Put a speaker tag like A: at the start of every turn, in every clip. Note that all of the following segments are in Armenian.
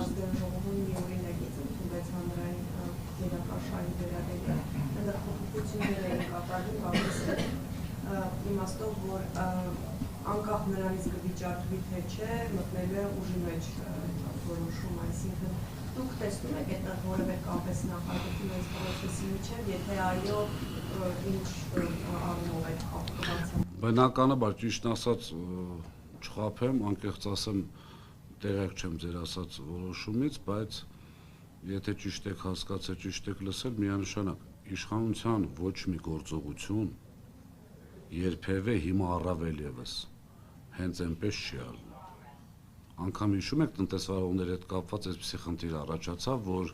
A: ազգային ժողովում մի օրինագիծ ընդունվեց հանրային գերակաշարի վերաբերյալ, այնտեղ փոփոխություններ էին կատարվում, բավականին իմաստով, որ անկախ նրանից կվիճարկվի թե չէ, մտնելու է ուժի մեջ որոշում, այսինքն դուք տեսնում եք այդտեղ որևէ կապ նախագծում այս պրոցեսի միջև, եթե այո, ինչ առումով այդ կապը։
B: Բնականը, բայց ճիշտ ասած չխաբեմ, անկեղծ ասեմ, տեղյակ չեմ ձեր ասած որոշումից, բայց եթե ճիշտ եք հասկացել, ճիշտ եք լսել, միանշանակ իշխանության ոչ մի գործողություն երբևէ հիմա առավել ևս հենց այնպես չի արվում։ Անգամ հիշում եք տնտեսվարողների հետ կապված այսպիսի խնդիր առաջացավ, որ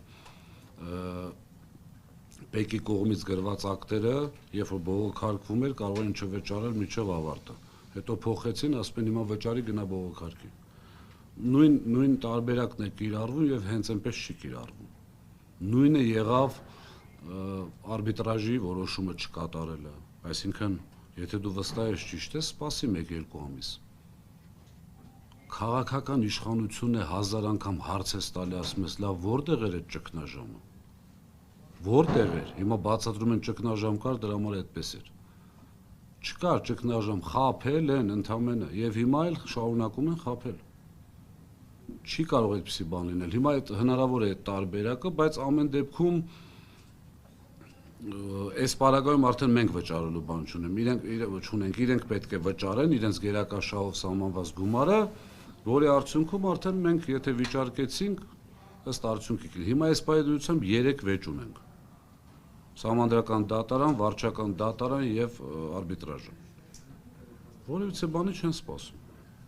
B: ՊԵԿ-ի կողմից գրված ակտերը, երբ որ բողոքարկվում էր, կարող էին չվճարել մինչև ավարտը։ Հետո փոխեցին, ասում են հիմա վճարի գնա բողոքարկի։ Նույն տարբերակն է կիրառվում եւ հենց այնպես չի կիրառվում։ Նույնը եղավ արբիտրաժի որոշումը չկատարելը, այսինքն եթե դու վստահ ես ճիշտ ես, սպասի 1-2 ամիս։ Քաղաքական իշխանությունն է 1000 անգամ հարց ես տալի, ասում ես, լավ, որտեղ էր այդ ճգնաժամը։ Որտեղ էր։ Հիմա բացատրում են ճգնաժամ կար, դրա համար այդպես էր։ Չկար ճգնաժամ, խաբել են ընդամենը եւ հիմա էլ շարունակում են խաբել։ Չի կարող այդպիսի բան լինել։ Հիմա այդ հնարավոր է այդ տարբերակը, բայց ամեն դեպքում այս պարագայում արդեն մենք վճարելու բան չունենք, իրենք պետք է վճարեն իրենց գերակաշահով սահմանված գումարը, որի արդյունքում արդեն մենք եթե վիճարկեցինք, ըստ արդյունքի։ Հիմա այս պայմանությամբ 3 վեճ ունենք։ Սահմանադրական դատարան, վարչական դատարան եւ արբիտրաժը։ Որևիցե բանի չեն սպասում։